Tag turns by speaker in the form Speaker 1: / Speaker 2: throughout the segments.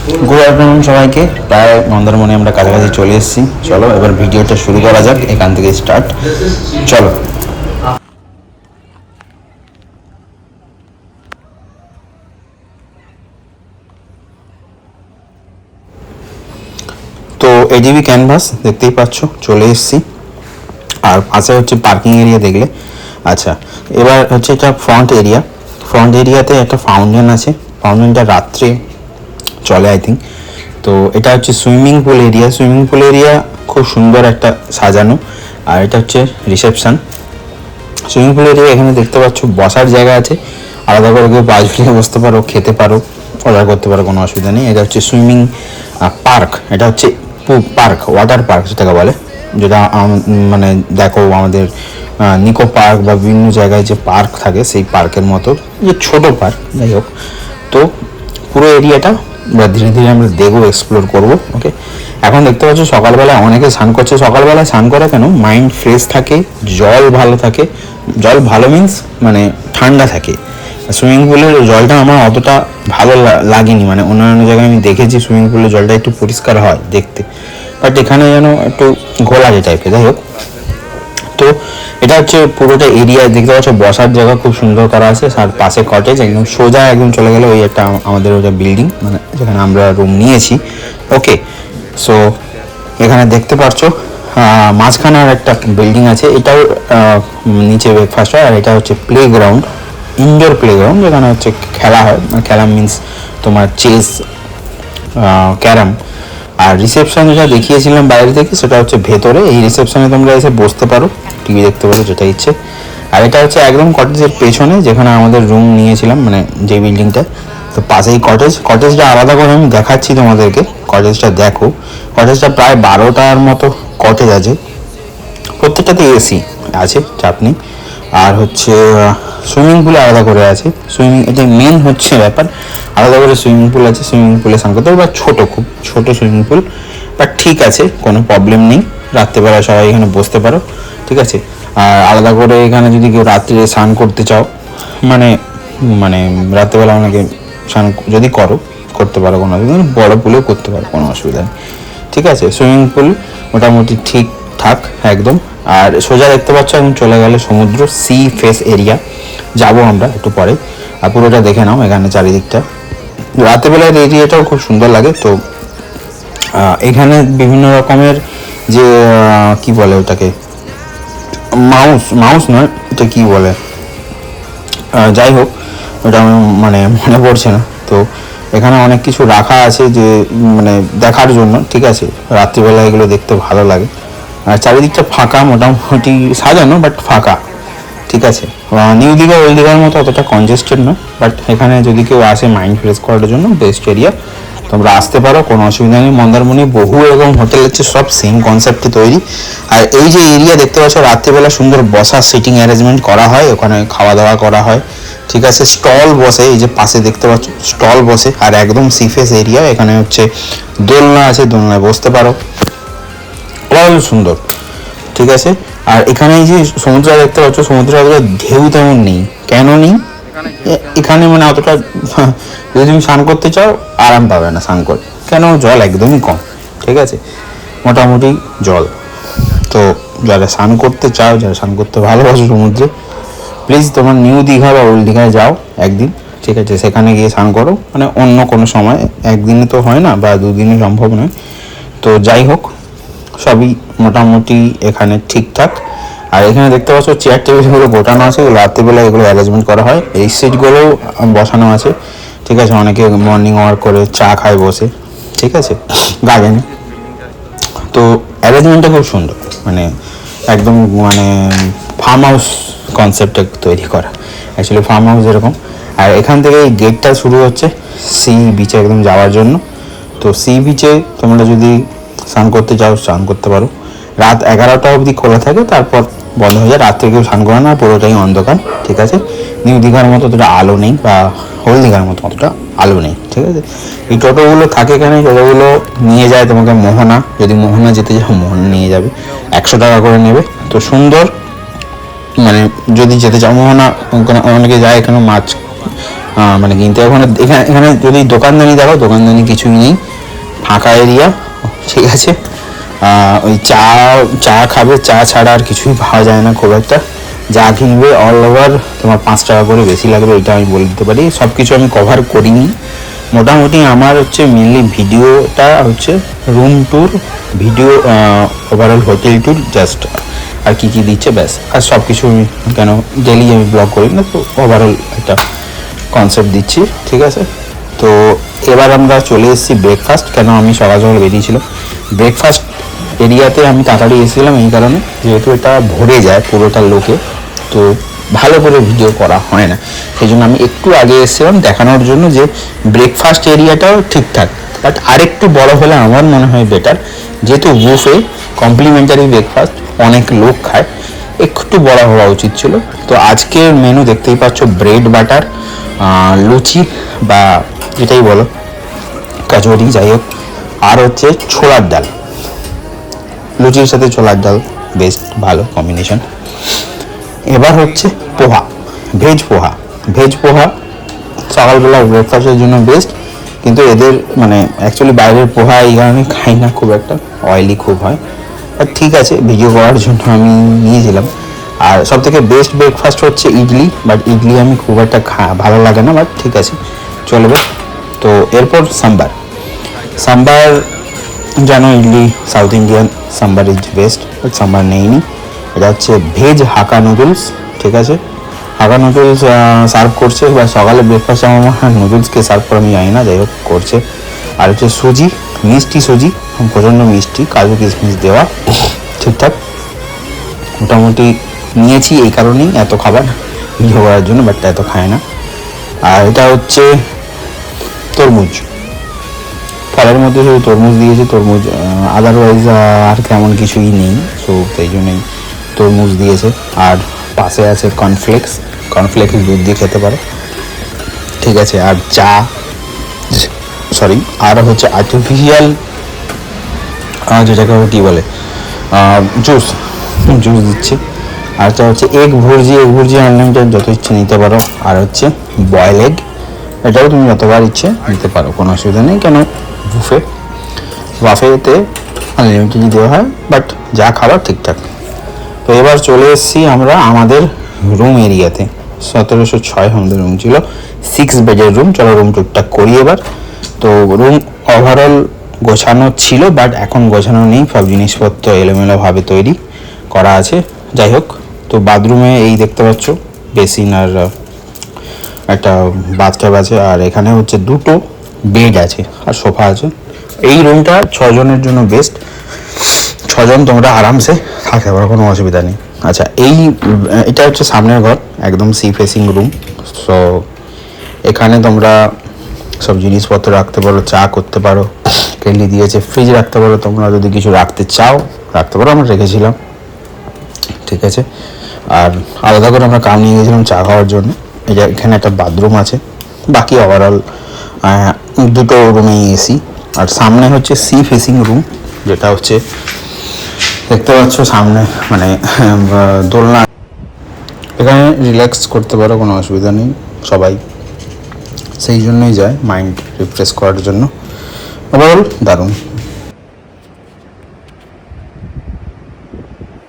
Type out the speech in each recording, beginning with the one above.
Speaker 1: Good afternoon সবাইকে। প্রায় মন্দারমণি আমরা কাছাকাছি চলে এসেছি। চলো এবার ভিডিওটা শুরু করা যাক, এখান থেকে স্টার্ট। চলো। তো এডিবি ক্যানভাস দেখতেই পাচ্ছ, চলে এসেছি। আর পাশে হচ্ছে পার্কিং এরিয়া দেখলে। আচ্ছা, এবার হচ্ছে এটা ফ্রন্ট এরিয়া। ফ্রন্ট এরিয়াতে একটা ফাউন্টেন আছে, ফাউন্টেনটা রাত্রে চলে আই থিঙ্ক। তো এটা হচ্ছে swimming pool area. Swimming pool area খুব সুন্দর একটা সাজানো। আর এটা হচ্ছে রিসেপশন। সুইমিং পুল এরিয়া এখানে দেখতে পাচ্ছ বসার জায়গা আছে, আলাদা করে কেউ বাস ফিরে বসতে পারো, খেতে পারো, অর্ডার করতে পারো, কোনো অসুবিধা নেই। এটা হচ্ছে সুইমিং পার্ক। এটা হচ্ছে পার্ক, ওয়াটার পার্ক যেটাকে বলে, যেটা মানে দেখো আমাদের নিকো পার্ক বা বিভিন্ন জায়গায় যে পার্ক থাকে সেই পার্কের মতো, যে ছোট পার্ক, যাই হোক। তো পুরো এরিয়াটা ধীরে ধীরে আমরা দেখবো, এক্সপ্লোর করবো। ওকে, এখন দেখতে পাচ্ছ সকালবেলায় অনেকে স্নান করছে। সকালবেলায় স্নান করে কেন? মাইন্ড ফ্রেশ থাকে, জল ভালো থাকে। জল ভালো মিন্স মানে ঠান্ডা থাকে। সুইমিং পুলের জলটা আমার অতটা ভালো লাগেনি, মানে অন্যান্য জায়গায় আমি দেখেছি সুইমিং পুলের জলটা একটু পরিষ্কার হয় দেখতে, বাট এখানে যেন একটু ঘোলাটে টাইপের। যাই হোক, তো এটা হচ্ছে পুরোটা এরিয়া দেখতে পাচ্ছ, বসার জায়গা খুব সুন্দর করা আছে। আর পাশে কটেজ, একদম সোজা একদম চলে গেলে ওই একটা আমাদের ওটা বিল্ডিং, মানে যেখানে আমরা রুম নিয়েছি। ওকে, সো এখানে দেখতে পাচ্ছ মাঝখানে আর একটা বিল্ডিং আছে, এটাও নিচে ব্রেকফাস্ট হয়। আর এটা হচ্ছে play ground, indoor play ground, যেখানে হচ্ছে খেলা হয়। খেলা মিন্স তোমার চেস, ক্যারাম। আর রিসেপশন যেটা দেখিয়েছিলাম বাইরে থেকে, সেটা হচ্ছে ভেতরে। এই রিসেপশনে তোমরা এসে বসতে পারো, টিভি দেখতে পারো, যেটা ইচ্ছে। আর এটা হচ্ছে একদম কটেজের পেছনে, যেখানে আমাদের রুম নিয়েছিলাম, মানে যে বিল্ডিংটা। তো পাশেই কটেজটা আলাদা করে আমি দেখাচ্ছি তোমাদেরকে। কটেজটা দেখো, কটেজটা প্রায় 12টার মতো কটেজ আছে, প্রত্যেকটাতে এসি আছে, চাপ নেই। আর হচ্ছে সুইমিং পুল আলাদা করে আছে। সুইমিং, এটা মেন হচ্ছে ব্যাপার, আলাদা করে সুইমিং পুল আছে। সুইমিং পুলে স্নান করতে হবে, বা ছোটো, খুব ছোটো সুইমিং পুল, বাট ঠিক আছে, কোনো প্রবলেম নেই। রাত্রেবেলা সবাই এখানে বসতে পারো, ঠিক আছে। আর আলাদা করে এখানে যদি কেউ রাত্রে স্নান করতে চাও, মানে মানে রাত্রেবেলা অনেকে স্নান যদি করতে পারো, কোনো অসুবিধা নেই। বড়ো পুলেও করতে পারো, কোনো অসুবিধা নেই, ঠিক আছে। সুইমিং পুল মোটামুটি ঠিকঠাক একদম। আর সোজা দেখতে পাচ্ছ এখন চলে গেলে সমুদ্র, সি ফেস এরিয়া, যাবো আমরা একটু পরে। আর পুরোটা দেখে নাও এখানে চারিদিকটা। রাতেরবেলার এরিয়াটাও খুব সুন্দর লাগে। তো এখানে বিভিন্ন রকমের যে কি বলে ওটাকে, মাউস নয়, এটা কি বলে, যাই হোক, ওটা আমি মানে মনে পড়ছে না। তো এখানে অনেক কিছু রাখা আছে যে মানে দেখার জন্য, ঠিক আছে। রাত্রিবেলা এগুলো দেখতে ভালো লাগে। আর চারিদিকটা ফাঁকা, মোটামুটি সাজানো, বাট ফাঁকা, ঠিক আছে। নিউ দীঘা ওল্ড দীঘার মতো অতটা কনজেস্টেড নয়, বাট এখানে যদি কেউ আসে মাইন্ড ফ্রেশ করার জন্য বেস্ট এরিয়া। তোমরা আসতে পারো, কোনো অসুবিধা নেই। মন্দারমণি বহু এরকম হোটেল হচ্ছে, সব সেম কনসেপ্টে তৈরি। আর এই যে এরিয়া দেখতে পাচ্ছ, রাত্রিবেলা সুন্দর বসার সিটিং অ্যারেঞ্জমেন্ট করা হয়, ওখানে খাওয়া দাওয়া করা হয়, ঠিক আছে। স্টল বসে, এই যে পাশে দেখতে পাচ্ছ স্টল বসে। আর একদম সিফেস এরিয়া, এখানে হচ্ছে দোলনা আছে, দোলনায় বসতে পারো, ভালো সুন্দর, ঠিক আছে। আর এখানে এই যে সমুদ্র দেখতে পাচ্ছ, সমুদ্রে অতটা ঢেউ তেমন নেই। কেন নেই? এখানে মানে অতটা যদি তুমি স্নান করতে চাও আরাম পাবে না স্নান করে, কেন? জল একদমই কম, ঠিক আছে, মোটামুটি জল। তো যারা স্নান করতে চাও, যারা স্নান করতে ভালোবাসো সমুদ্রে, প্লিজ তোমার নিউ দীঘা বা ওল্ড দীঘায় যাও একদিন, ঠিক আছে। সেখানে গিয়ে স্নান করো, মানে অন্য কোনো সময়, একদিনে তো হয় না, বা দুদিনে সম্ভব নয়। তো যাই হোক, সবই মোটামুটি এখানে ঠিকঠাক। আর এখানে দেখতে পাচ্ছ চেয়ার টেবিলগুলো গোটানো আছে, রাত্রিবেলা এগুলো অ্যারেঞ্জমেন্ট করা হয়। এই সিটগুলোও বসানো আছে, ঠিক আছে। অনেকে মর্নিং ওয়াক করে চা খায় বসে, ঠিক আছে, গার্ডেনে। তো অ্যারেঞ্জমেন্টটা খুব সুন্দর, মানে একদম মানে ফার্ম হাউস কনসেপ্টে তৈরি করা, অ্যাকচুয়ালি ফার্ম হাউস এরকম। আর এখান থেকে এই গেটটা শুরু হচ্ছে সি বিচে একদম যাওয়ার জন্য। তো সি বিচে তোমরা যদি স্নান করতে চাও স্নান করতে পারো। রাত 11টা অবধি খোলা থাকে, তারপর বন্ধ হয়ে যায়। রাত্রে কেউ স্নান করে না, পুরোটাই অন্ধকার, ঠিক আছে। নিউ দীঘার মতো অতটা আলো নেই, বা ওল্ড দীঘার মতো অতটা আলো নেই, ঠিক আছে। এই টোটোগুলো থাকে এখানে, টোটোগুলো নিয়ে যায় তোমাকে মোহনা, যদি মোহনা যেতে যাও মোহনা নিয়ে যাবে, 100 টাকা করে নেবে। তো সুন্দর, মানে যদি যেতে চাও মোহনা, অনেকে যায় এখানে মাছ মানে কিনতে ওখানে এখানে যদি দোকানদানি দেখো, দোকানদানি কিছুই নেই, ফাঁকা এরিয়া, ঠিক আছে। ওই চা খাবে, চা ছাড়া আর কিছুই পাওয়া যায় না খুব একটা। যা কিনবে অল ওভার তোমার 5 টাকা করে বেশি লাগবে, এটা আমি বলে দিতে পারি। সব কিছু আমি কভার করিনি মোটামুটি। আমার হচ্ছে মেনলি ভিডিওটা হচ্ছে room tour, video overall hotel tour just, আর কী কী দিচ্ছে ব্যাস। আর সব কিছু আমি কেন ডেলি আমি ব্লগ করি না, তো ওভারঅল একটা কনসেপ্ট দিচ্ছি, ঠিক আছে। তো এবার আমরা চলে এসেছি ব্রেকফাস্ট। কেন আমি সকাল সকাল বেরিয়েছিলাম ব্রেকফাস্ট এরিয়াতে, আমি তাড়াতাড়ি এসেছিলাম এই কারণে, যেহেতু এটা ভরে যায় পুরোটা লোকে, তো ভালো করে ভিডিও করা হয় না, সেই জন্য আমি একটু আগে এসেছিলাম দেখানোর জন্য যে ব্রেকফাস্ট এরিয়াটাও ঠিকঠাক, বাট আরেকটু বড় হলে আমার মনে হয় বেটার, যেহেতু বুফে কমপ্লিমেন্টারি ব্রেকফাস্ট অনেক লোক খায়, একটু বড় হওয়া উচিত ছিল। তো আজকের মেনু দেখতেই পাচ্ছ, ব্রেড বাটার, লুচি বা যেটাই বলো, কচুরি, যাই হোক, আর হচ্ছে ছোলার ডাল। লুচির সাথে ছোলার ডাল বেস্ট, ভালো কম্বিনেশন। এবার হচ্ছে পোহা, ভেজ পোহা। ভেজ পোহা সকালবেলা ব্রেকফাস্টের জন্য বেস্ট, কিন্তু এদের মানে অ্যাকচুয়ালি বাইরের পোহা এই কারণে খাই না, খুব একটা অয়েলি খুব হয়। আর ঠিক আছে, ভিডিও করার জন্য আমি নিয়েছিলাম। আর সব থেকে বেস্ট ব্রেকফাস্ট হচ্ছে ইডলি, বাট ইডলি আমি খুব একটা ভালো লাগে না, বাট ঠিক আছে চলবে। তো এরপর সাম্বার। সাম্বার জানো, idli south Indian, sambar is best, but sambar নেইনি। এটা হচ্ছে ভেজ হাক্কা নুডলস, ঠিক আছে। হাক্কা নুডলস সার্ভ করছে, বা সকালে ব্রেকফাস্টে আমার নুডলসকে সার্ভ করে আমি জানি না, যাই হোক করছে। আর হচ্ছে সুজি, মিষ্টি সুজি, প্রচণ্ড মিষ্টি, কাজু কিশমিশ দেওয়া, ঠিকঠাক মোটামুটি নিয়েছি এই কারণেই এত খাবার ভিডিও করার জন্য, বাট এত খায় না। আর এটা হচ্ছে তরমুজ, ফলের মধ্যে শুধু তরমুজ দিয়েছে, তরমুজ, আদারওয়াইজ আর তেমন কিছুই নেই, সো সেই জন্যই তরমুজ দিয়েছে। আর পাশে আছে কর্নফ্লেক্স, কর্নফ্লেক্স দুধ দিয়ে খেতে পারো, ঠিক আছে। আর চা, সরি, আর হচ্ছে আর্টিফিশিয়াল যেটাকে কী বলে, জুস দিচ্ছে। আর এটা হচ্ছে এগ ভুর্জি আনলিমিটেড, যত ইচ্ছে নিতে পারো। আর হচ্ছে বয়েল এগ, এটাও তুমি যতবার ইচ্ছে নিতে পারো, কোনো অসুবিধা নেই, কেন বাফেতে আনলিমিটেডই দেওয়া হয়, বাট যা খাবার ঠিকঠাক। তো এবার চলে এসেছি আমরা আমাদের রুম এরিয়াতে। 1706 আমাদের রুম ছিল, 6 বেডের রুম। চলো রুম টুকটাক করি এবার। তো রুম ওভারঅল গোছানো ছিল, বাট এখন গোছানো নেই, সব জিনিসপত্র এলোমেলোভাবে তৈরি করা আছে, যাই হোক। তো বাথরুমে এই দেখতে পাচ্ছ বেসিন আর একটা বাথটাব আছে, আর এখানে হচ্ছে 2টো বেড আছে আর সোফা আছে। এই রুমটা 6 জনের জন্য বেস্ট, 6 জন তোমরা আরামসে থাকতে পারো, কোনো অসুবিধা নেই। আচ্ছা, এটা হচ্ছে সামনের ঘর, একদম সি ফেসিং রুম। সো এখানে তোমরা সব জিনিসপত্র রাখতে পারো, চা করতে পারো, কেটলি দিয়েছে, ফ্রিজ রাখতে পারো, তোমরা যদি কিছু রাখতে চাও রাখতে পারো, আমরা রেখেছিলাম, ঠিক আছে। আর আলাদা করে আমরা কাপ নিয়ে গেছিলাম চা খাওয়ার জন্য। এখানে একটা বাথরুম আছে, বাকি ওভারঅল 2টো রুমেই এসি। আর সামনে হচ্ছে সি ফেসিং রুম, যেটা হচ্ছে দেখতে পাচ্ছ সামনে, মানে দোলনা, এখানে রিল্যাক্স করতে পারো, কোনো অসুবিধা নেই, সবাই সেই জন্যই যায় মাইন্ড রিফ্রেশ করার জন্য। ওভারঅল দারুণ,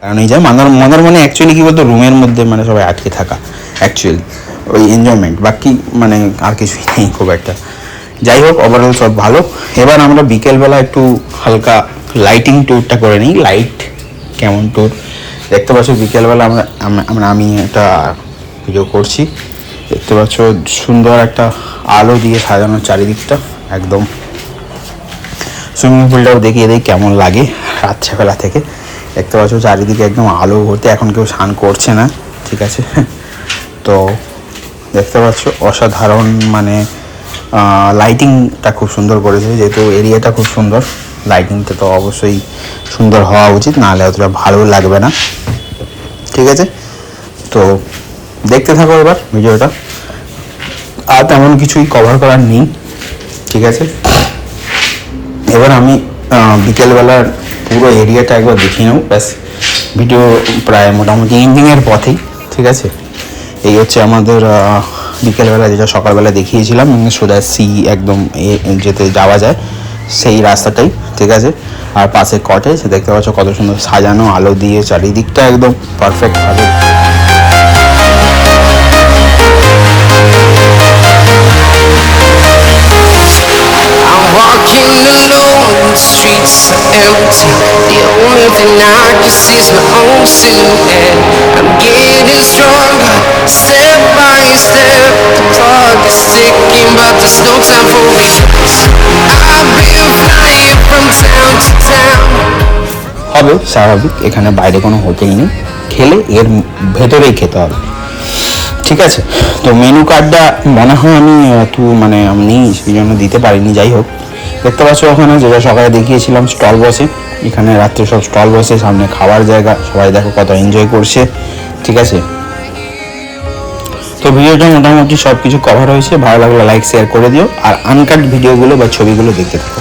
Speaker 1: কারণ এই যায় মন্দারমণি অ্যাকচুয়ালি কী বলতো, রুমের মধ্যে মানে সবাই আটকে থাকা, অ্যাকচুয়ালি ওই এনজয়মেন্ট, বাকি মানে আর কিছুই নেই খুব একটা। যাই হোক, ওভারঅল সব ভালো। এবার আমরা বিকেলবেলা একটু হালকা লাইটিং ট্যুরটা করে নিই। লাইট কেমন ট্যুর দেখতে পাচ্ছ, বিকেলবেলা আমি একটা ভিডিও করছি, দেখতে পাচ্ছ সুন্দর একটা আলো দিয়ে সাজানো চারিদিকটা, একদম সুইমিং পুলটাও দেখিয়ে দিই কেমন লাগে রাত্রেবেলা থেকে। দেখতে পাচ্ছ চারিদিকে একদম আলো ভর্তি, এখন কেউ স্নান করছে না, ঠিক আছে। তো দেখতে পাচ্ছ অসাধারণ, মানে লাইটিংটা খুব সুন্দর করেছে, যেহেতু এরিয়াটা খুব সুন্দর, লাইটিংটা তো অবশ্যই সুন্দর হওয়া উচিত, নাহলে অতটা ভালো লাগবে না, ঠিক আছে। তো দেখতে থাকো এবার ভিডিওটা, আর তেমন কিছুই কভার করার নেই, ঠিক আছে। এবার আমি বিকেলবেলার পুরো এরিয়াটা একবার দেখিয়ে নেব, ব্যাস ভিডিও প্রায় মোটামুটি এন্ডিংয়ের পথেই, ঠিক আছে। এই হচ্ছে আমাদের বিকেলবেলা যেটা সকালবেলা দেখিয়েছিলাম, সোজা একদম যেতে যাওয়া যায় সেই রাস্তাটাই, ঠিক আছে। আর পাশে কটেজ দেখতে পাচ্ছ কত সুন্দর সাজানো, আলো দিয়ে চারিদিকটা একদম পারফেক্টভাবে।
Speaker 2: Walking alone, the streets are empty. The only thing I can see is my own silhouette. I'm getting stronger, step by step. The clock is ticking, but there's no time for me. I've been flying from town to town.
Speaker 1: হবে স্বাভাবিক, এখানে বাইরে কোনো hotel নেই, খেলে এর ভেতরেই খেতে হবে, ঠিক আছে। তো মেনু কার্ডটা মনে হয় আমি মানে আমি সেই জন্য দিতে পারিনি। যাই হোক, দেখতে পাচ্ছ ওখানে যেটা সকালে দেখিয়েছিলাম স্টল বসে, এখানে রাত্রে সব স্টল বসে, সামনে খাওয়ার জায়গা, সবাই দেখো কত এনজয় করছে, ঠিক আছে। তো ভিডিওটা মোটামুটি সব কিছু কভার হয়েছে। ভালো লাগলে লাইক শেয়ার করে দিও, আর আনকাট ভিডিওগুলো বা ছবিগুলো দেখতে থাকো।